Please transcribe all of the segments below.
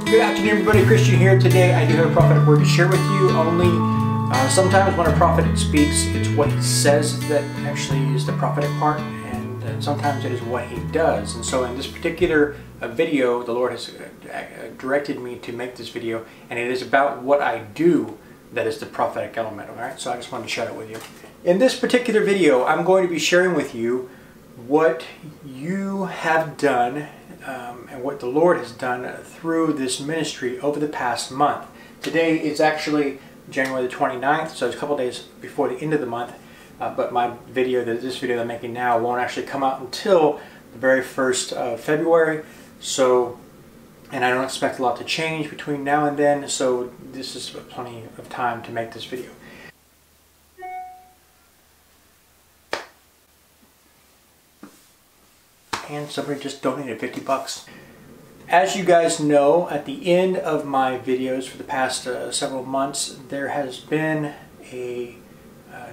Good afternoon, everybody. Christian here. Today I do have a prophetic word to share with you. Only sometimes when a prophet speaks, it's what he says that actually is the prophetic part, and sometimes it is what he does. And so in this particular video, the Lord has directed me to make this video, and it is about what I do that is the prophetic element. Alright, so I just wanted to share it with you. In this particular video, I'm going to be sharing with you what you have done and what the Lord has done through this ministry over the past month. Today is actually January the 29th, so it's a couple days before the end of the month, but my video, this video that I'm making now, won't actually come out until the very 1st of February. So, and I don't expect a lot to change between now and then, so this is plenty of time to make this video. And somebody just donated 50 bucks. As you guys know, at the end of my videos for the past several months, there has been a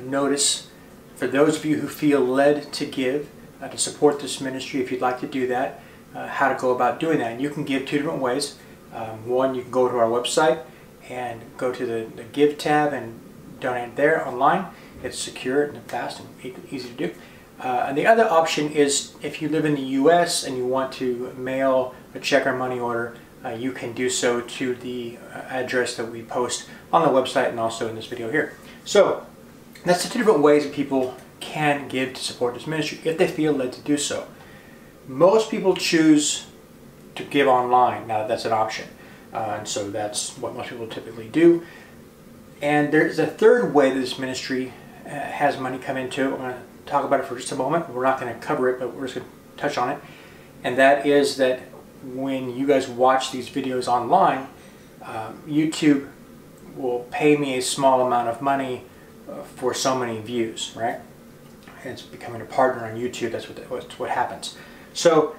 notice for those of you who feel led to give, to support this ministry. If you'd like to do that, how to go about doing that. And you can give two different ways. One, you can go to our website and go to the Give tab and donate there online. It's secure and fast and easy to do. And the other option is if you live in the US and you want to mail a check or money order, you can do so to the address that we post on the website and also in this video here. So that's the two different ways that people can give to support this ministry if they feel led to do so. Most people choose to give online. Now that's an option, and so that's what most people typically do. And there's a third way that this ministry has money come into. I'm going to talk about it for just a moment. We're not going to cover it, but we're just going to touch on it. And that is that when you guys watch these videos online, YouTube will pay me a small amount of money for so many views, right? And it's becoming a partner on YouTube. That's what happens. So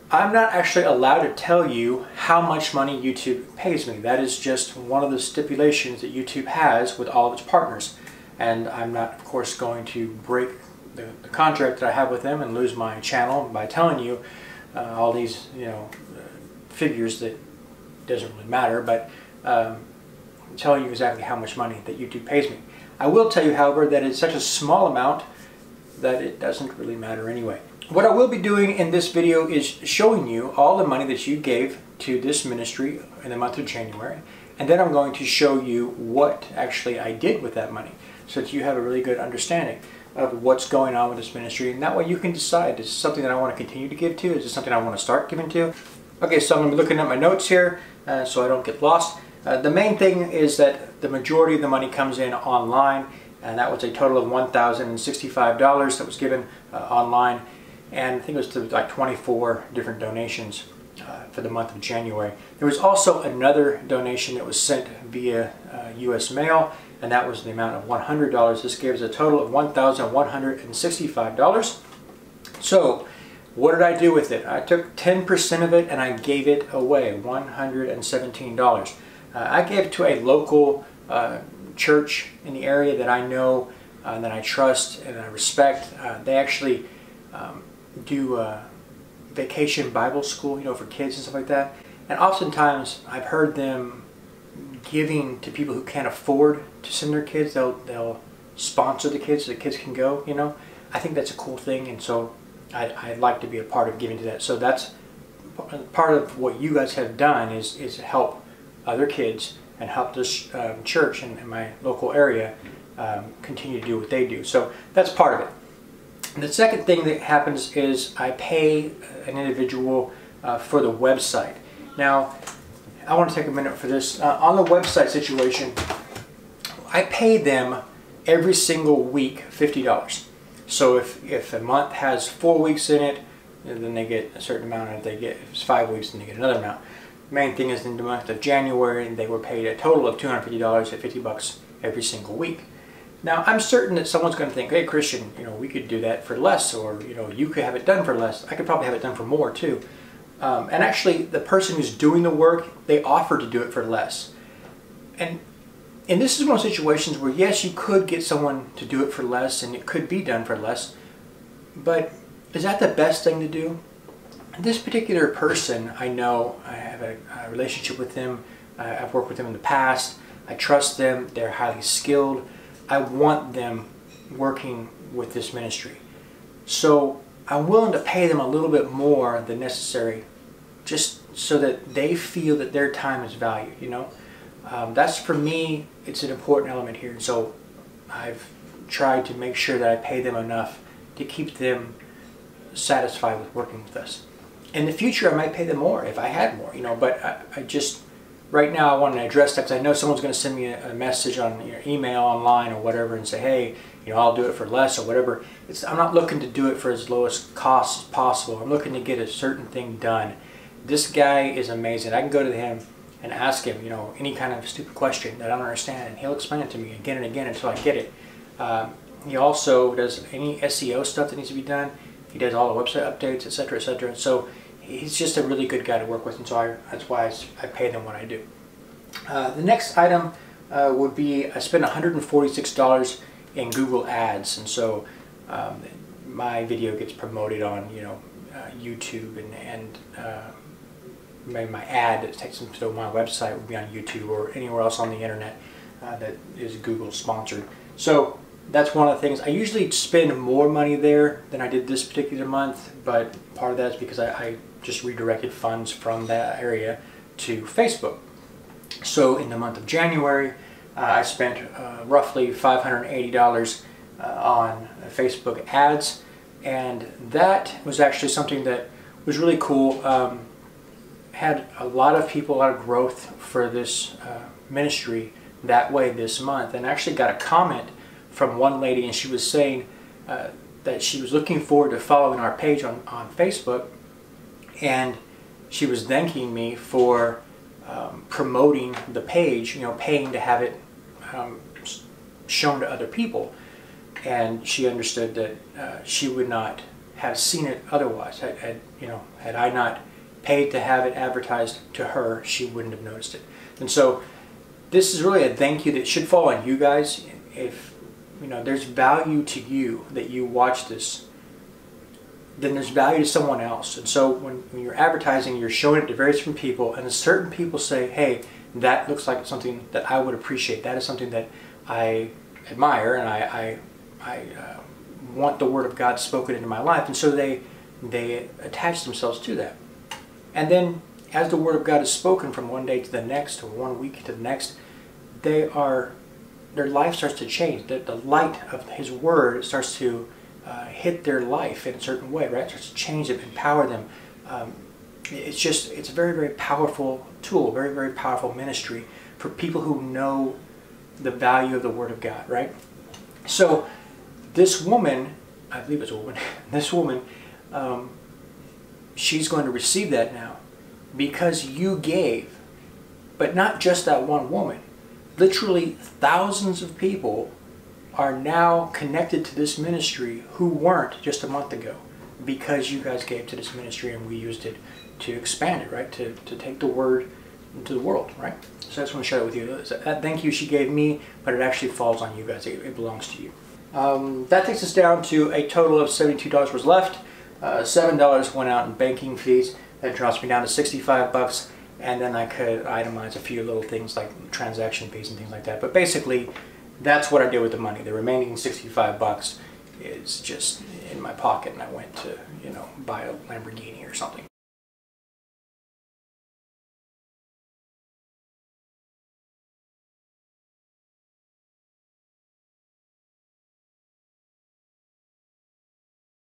I'm not actually allowed to tell you how much money YouTube pays me. That is just one of the stipulations that YouTube has with all of its partners. And I'm not, of course, going to break the contract that I have with them and lose my channel by telling you all these, figures that doesn't really matter, but telling you exactly how much money that YouTube pays me. I will tell you, however, that it's such a small amount that it doesn't really matter anyway. What I will be doing in this video is showing you all the money that you gave to this ministry in the month of January, and then I'm going to show you what actually I did with that money so that you have a really good understanding of what's going on with this ministry, and that way you can decide, is this something that I want to continue to give to? Is this something I want to start giving to? Okay, so I'm going to be looking at my notes here so I don't get lost. The main thing is that the majority of the money comes in online, and that was a total of $1,065 that was given online, and I think it was to like 24 different donations for the month of January. There was also another donation that was sent via US mail, and that was the amount of $100. This gives a total of $1,165. So what did I do with it? I took 10% of it and I gave it away, $117. I gave it to a local church in the area that I know, that I trust and I respect. They actually do vacation Bible school, for kids and stuff like that. And oftentimes I've heard them giving to people who can't afford to send their kids. They'll sponsor the kids so the kids can go, I think that's a cool thing, and so I'd like to be a part of giving to that. So that's part of what you guys have done is help other kids and help this church in my local area continue to do what they do. So that's part of it. And the second thing that happens is I pay an individual for the website. Now, I want to take a minute for this. On the website situation, I pay them every single week $50. So if a month has 4 weeks in it, then they get a certain amount, and if it's 5 weeks, then they get another amount. The main thing is in the month of January, they were paid a total of $250 at 50 bucks every single week. Now, I'm certain that someone's going to think, hey, Christian, we could do that for less, or, you could have it done for less. I could probably have it done for more, too. And actually, the person who's doing the work, they offer to do it for less. And this is one of those situations where, yes, you could get someone to do it for less, and it could be done for less, but is that the best thing to do? This particular person, I know, I have a relationship with them. I've worked with them in the past. I trust them. They're highly skilled. I want them working with this ministry. So I'm willing to pay them a little bit more than necessary, just so that they feel that their time is valued, you know. That's, for me, it's an important element here. So I've tried to make sure that I pay them enough to keep them satisfied with working with us. In the future, I might pay them more if I had more, you know, but I just, right now I want to address that because I know someone's going to send me a message on your email, online, or whatever, and say, hey, you know, I'll do it for less or whatever. I'm not looking to do it for as lowest cost as possible. I'm looking to get a certain thing done. This guy is amazing. I can go to him and ask him, you know, any kind of stupid question that I don't understand, and he'll explain it to me again and again until I get it. He also does any SEO stuff that needs to be done. He does all the website updates, etc., etc. So he's just a really good guy to work with, and so that's why I pay them what I do. The next item would be I spent $146 in Google Ads, and so my video gets promoted on, you know, YouTube, and my ad that takes them to my website would be on YouTube or anywhere else on the internet that is Google sponsored. So that's one of the things. I usually spend more money there than I did this particular month, but part of that is because I just redirected funds from that area to Facebook. So in the month of January, I spent roughly $580 on Facebook ads, and that was actually something that was really cool. Had a lot of people, a lot of growth for this ministry that way this month, and actually got a comment from one lady, and she was saying that she was looking forward to following our page on Facebook, and she was thanking me for promoting the page, you know, paying to have it shown to other people. And she understood that she would not have seen it otherwise. Had I not paid to have it advertised to her, she wouldn't have noticed it. And so this is really a thank you that should fall on you guys. If you know there's value to you that you watch this, then there's value to someone else. And so when you're advertising, you're showing it to various different people, and certain people say, hey, that looks like something that I would appreciate. That is something that I admire, and I want the Word of God spoken into my life. And so they attach themselves to that. And then as the Word of God is spoken from one day to the next, or 1 week to the next, their life starts to change. The light of His Word starts to hit their life in a certain way, right? It starts to change them, empower them. It's a very, very powerful tool, very, very powerful ministry for people who know the value of the Word of God, right? So this woman, I believe it's a woman, this woman, she's going to receive that now because you gave, but not just that one woman. Literally thousands of people are now connected to this ministry who weren't just a month ago because you guys gave to this ministry and we used it to expand it, right? To take the Word into the world, right? So I just want to share it with you. That thank you she gave me, but it actually falls on you guys. It belongs to you. That takes us down to a total of $72 was left. $7 went out in banking fees. That drops me down to 65 bucks. And then I could itemize a few little things like transaction fees and things like that. But basically, that's what I did with the money. The remaining 65 bucks is just in my pocket, and I went to, you know, buy a Lamborghini or something.